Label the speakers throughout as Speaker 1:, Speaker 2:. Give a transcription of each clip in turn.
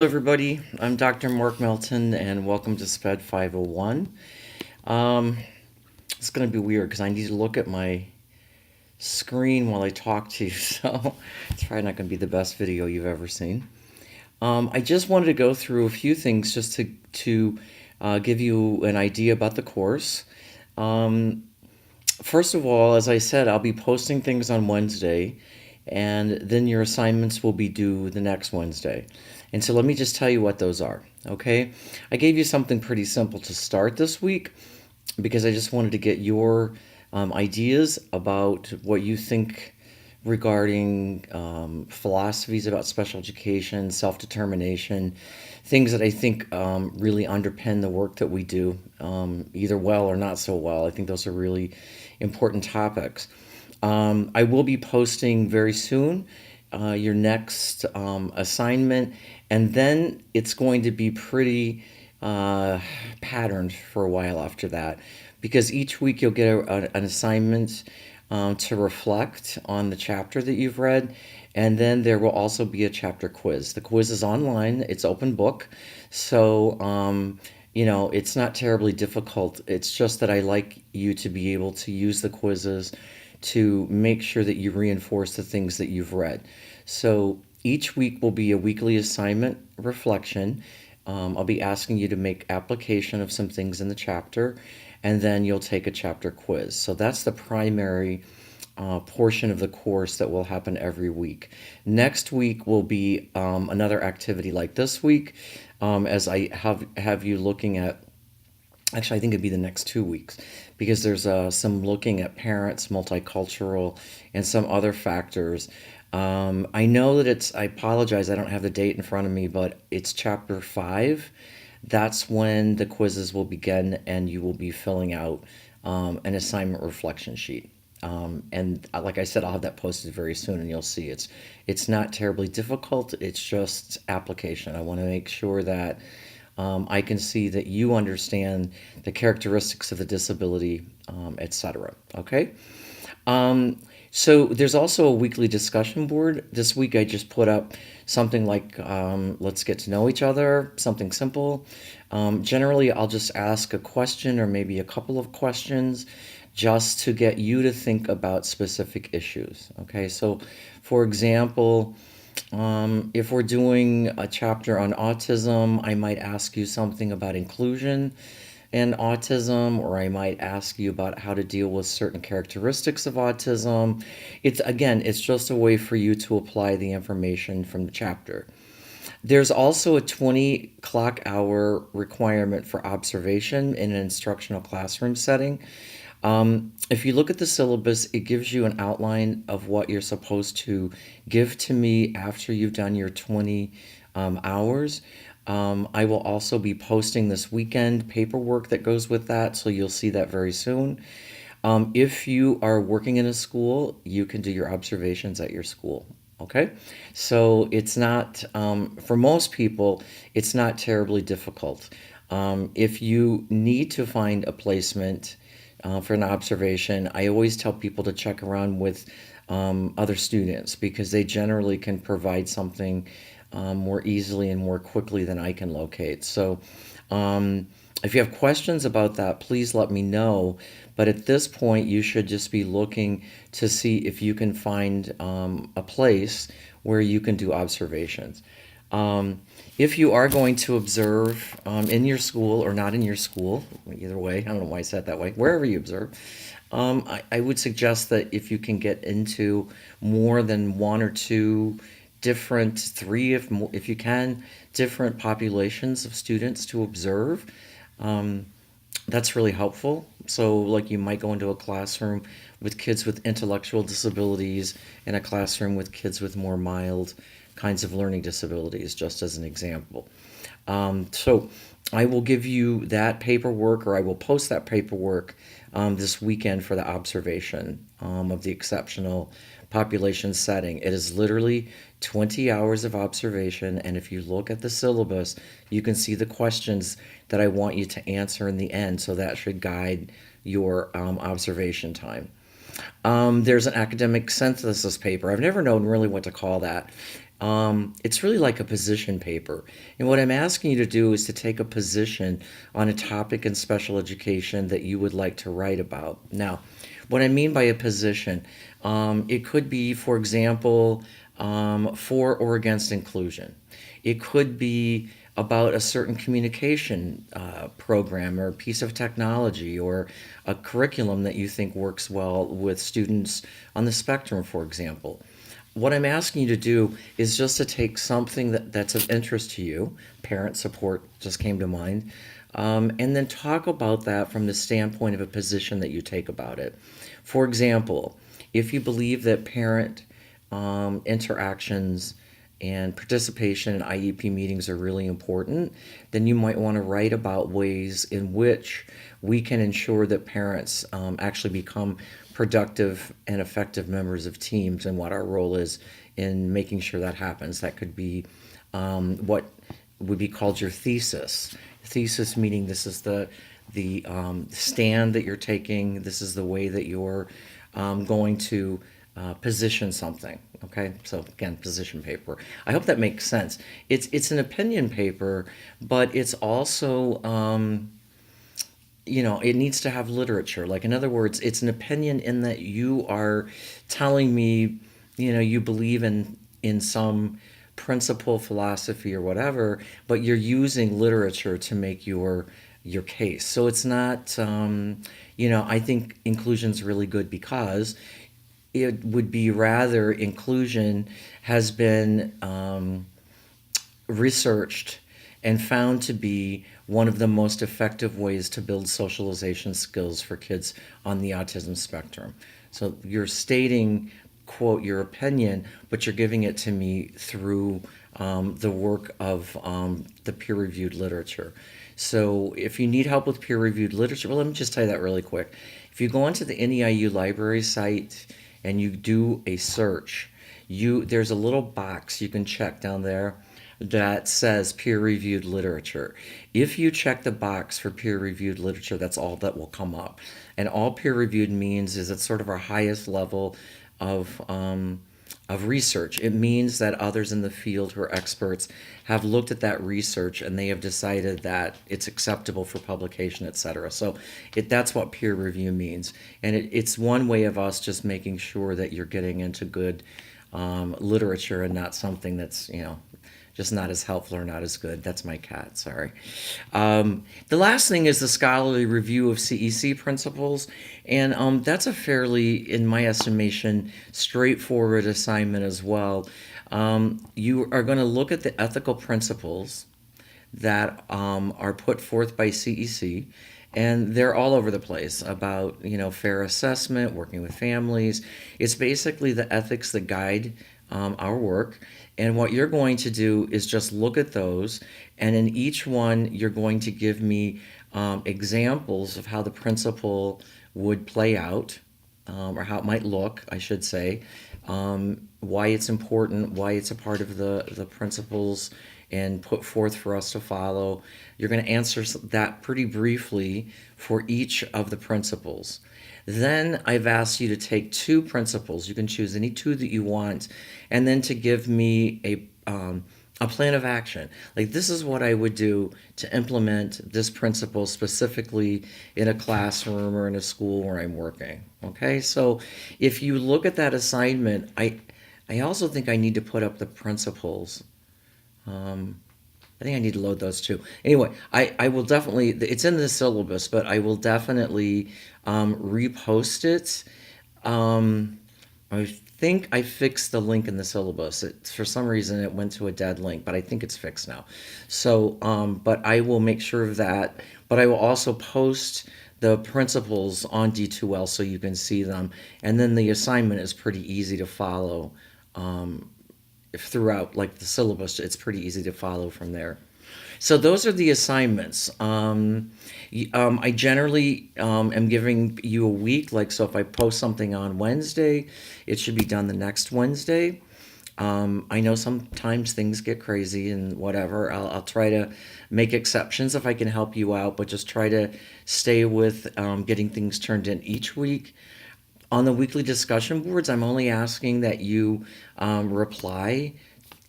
Speaker 1: Everybody, I'm Dr. Mark Melton and welcome to SPED 501. Um, it's going to be weird because I need to look at my screen while I talk to you, so it's probably not going to be the best video you've ever seen. I just wanted to go through a few things just to give you an idea about the course. Um, First of all, as I said, I'll be posting things on Wednesday, and then your assignments will be due the next Wednesday. And so let me just tell you what those are, okay? I gave you something pretty simple to start this week because I just wanted to get your ideas about what you think regarding philosophies about special education, self-determination, things that I think really underpin the work that we do, either well or not so well. I think those are really important topics. I will be posting very soon your next assignment, and then it's going to be pretty patterned for a while after that, because each week you'll get an assignment to reflect on the chapter that you've read, and then there will also be a chapter quiz. The quiz is online, it's open book, so it's not terribly difficult. It's just that I like you to be able to use the quizzes to make sure that you reinforce the things that you've read. So each week will be a weekly assignment reflection. I'll be asking you to make application of some things in the chapter, and then you'll take a chapter quiz. So that's the primary portion of the course that will happen every week. Next week will be another activity like this week, as I have you looking at. Actually, I think it'd be the next 2 weeks, because there's some looking at parents, multicultural, and some other factors. I know that I apologize, I don't have the date in front of me, but it's chapter 5. That's when the quizzes will begin, and you will be filling out an assignment reflection sheet. And like I said, I'll have that posted very soon, and you'll see it's not terribly difficult. It's just application. I want to make sure that I can see that you understand the characteristics of the disability, etc. Okay? So there's also a weekly discussion board. This week I just put up something like, let's get to know each other, something simple. Generally, I'll just ask a question or maybe a couple of questions just to get you to think about specific issues. Okay, so for example, if we're doing a chapter on autism, I might ask you something about inclusion and autism, or I might ask you about how to deal with certain characteristics of autism. It's just a way for you to apply the information from the chapter. There's also a 20 clock hour requirement for observation in an instructional classroom setting. If you look at the syllabus, it gives you an outline of what you're supposed to give to me after you've done your 20 hours. I will also be posting this weekend paperwork that goes with that, so you'll see that very soon. If you are working in a school, you can do your observations at your school. Okay, so it's not, for most people, it's not terribly difficult. If you need to find a placement for an observation, I always tell people to check around with other students, because they generally can provide something more easily and more quickly than I can locate. So if you have questions about that, please let me know. But at this point, you should just be looking to see if you can find a place where you can do observations. If you are going to observe in your school or not in your school, either way, I don't know why I said it that way, wherever you observe, I would suggest that if you can get into more than one or two different, three if you can, different populations of students to observe, that's really helpful. So like you might go into a classroom with kids with intellectual disabilities and a classroom with kids with more mild kinds of learning disabilities, just as an example. So I will give you that paperwork, or I will post that paperwork this weekend for the observation of the exceptional population setting. It is literally 20 hours of observation, and if you look at the syllabus, you can see the questions that I want you to answer in the end, so that should guide your observation time. There's an academic synthesis paper. I've never known really what to call that. It's really like a position paper. And what I'm asking you to do is to take a position on a topic in special education that you would like to write about. Now, what I mean by a position, it could be, for example, for or against inclusion. It could be about a certain communication program or piece of technology or a curriculum that you think works well with students on the spectrum, for example. What I'm asking you to do is just to take something that's of interest to you, parent support just came to mind, and then talk about that from the standpoint of a position that you take about it. For example, if you believe that parent interactions and participation in IEP meetings are really important, then you might want to write about ways in which we can ensure that parents actually become productive and effective members of teams and what our role is in making sure that happens. That could be what would be called your thesis. Thesis meaning this is the stand that you're taking. This is the way that you're going to position something. Okay, so again, position paper. I hope that makes sense. It's an opinion paper, but it's also it needs to have literature. Like, in other words, it's an opinion in that you are telling me, you believe in some principle, philosophy, or whatever, but you're using literature to make your case. So it's not, I think inclusion's really good because it would be rather inclusion has been researched and found to be one of the most effective ways to build socialization skills for kids on the autism spectrum. So you're stating, quote, your opinion, but you're giving it to me through the work of the peer-reviewed literature. So if you need help with peer-reviewed literature, well, let me just tell you that really quick. If you go onto the NEIU library site and you do a search, there's a little box you can check down there that says peer-reviewed literature. If you check the box for peer-reviewed literature, that's all that will come up. And all peer-reviewed means is it's sort of our highest level of research. It means that others in the field who are experts have looked at that research and they have decided that it's acceptable for publication, etc. So that's what peer review means. And it's one way of us just making sure that you're getting into good literature and not something that's, just not as helpful or not as good. That's my cat, sorry. The last thing is the scholarly review of CEC principles, and that's a fairly, in my estimation, straightforward assignment as well. You are going to look at the ethical principles that are put forth by CEC, and they're all over the place about, fair assessment, working with families. It's basically the ethics that guide our work. And what you're going to do is just look at those, and in each one, you're going to give me examples of how the principle would play out, or how it might look, I should say, why it's important, why it's a part of the principles and put forth for us to follow. You're going to answer that pretty briefly for each of the principles. Then I've asked you to take two principles. You can choose any two that you want, and then to give me a plan of action. Like, this is what I would do to implement this principle specifically in a classroom or in a school where I'm working. Okay, so if you look at that assignment, I also think I need to put up the principles. I think I need to load those too. Anyway, I will definitely, it's in the syllabus, but I will definitely repost it. I think I fixed the link in the syllabus. For some reason, it went to a dead link, but I think it's fixed now. So, but I will make sure of that. But I will also post the principles on D2L so you can see them. And then the assignment is pretty easy to follow. Throughout, like the syllabus, it's pretty easy to follow from there. So those are the assignments. I generally am giving you a week. Like, so if I post something on Wednesday, it should be done the next Wednesday. I know sometimes things get crazy and whatever. I'll try to make exceptions if I can help you out, but just try to stay with getting things turned in each week. On the weekly discussion boards, I'm only asking that you reply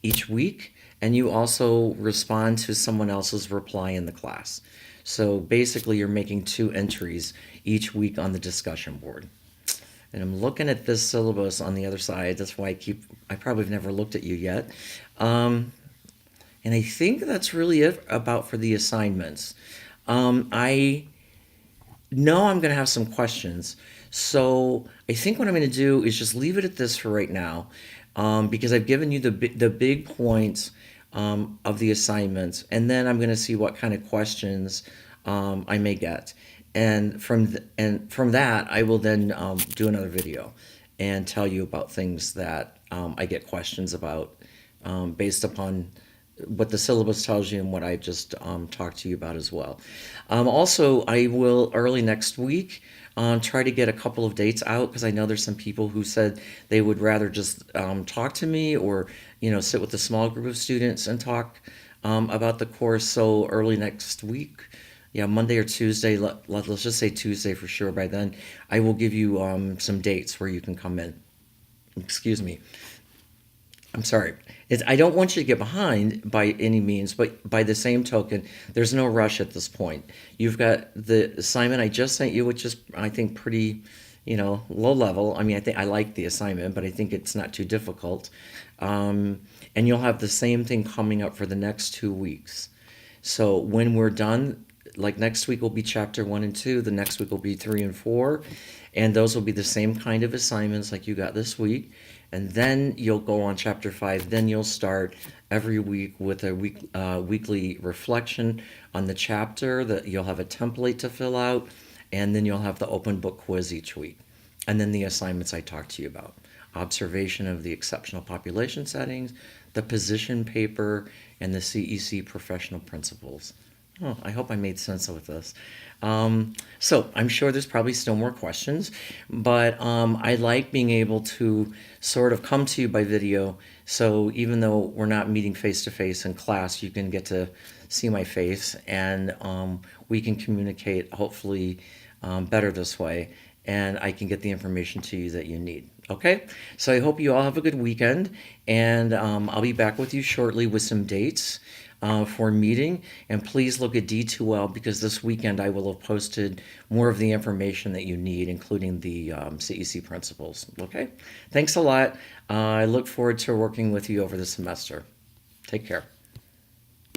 Speaker 1: each week, and you also respond to someone else's reply in the class. So basically, you're making 2 entries each week on the discussion board. And I'm looking at this syllabus on the other side. That's why I probably have never looked at you yet. Um, and I think that's really it about for the assignments. I know I'm going to have some questions. So I think what I'm going to do is just leave it at this for right now, because I've given you the big points of the assignments, and then I'm going to see what kind of questions I may get, and from that I will then do another video and tell you about things that I get questions about based upon what the syllabus tells you and what I just talked to you about as well. Also, I will early next week try to get a couple of dates out, because I know there's some people who said they would rather just talk to me, or sit with a small group of students and talk about the course. So early next week, yeah, Monday or Tuesday, let's just say Tuesday for sure. By then, I will give you some dates where you can come in. Excuse me. I'm sorry. I don't want you to get behind by any means, but by the same token, there's no rush at this point. You've got the assignment I just sent you, which is, I think, pretty, low level. I mean, I like the assignment, but I think it's not too difficult. And you'll have the same thing coming up for the next 2 weeks. So when we're done, like next week will be chapter 1 and 2, the next week will be 3 and 4, and those will be the same kind of assignments like you got this week. And then you'll go on chapter 5. Then you'll start every week with a weekly reflection on the chapter. That you'll have a template to fill out, and then you'll have the open book quiz each week. And then the assignments I talked to you about: observation of the exceptional population settings, the position paper, and the CEC professional principles. Oh, I hope I made sense with this. So I'm sure there's probably still more questions, but I like being able to sort of come to you by video. So even though we're not meeting face to face in class, you can get to see my face, and we can communicate hopefully better this way, and I can get the information to you that you need. Okay, so I hope you all have a good weekend, and I'll be back with you shortly with some dates for meeting. And please look at D2L, because this weekend I will have posted more of the information that you need, including the CEC principles. Okay, thanks a lot. I look forward to working with you over the semester. Take care.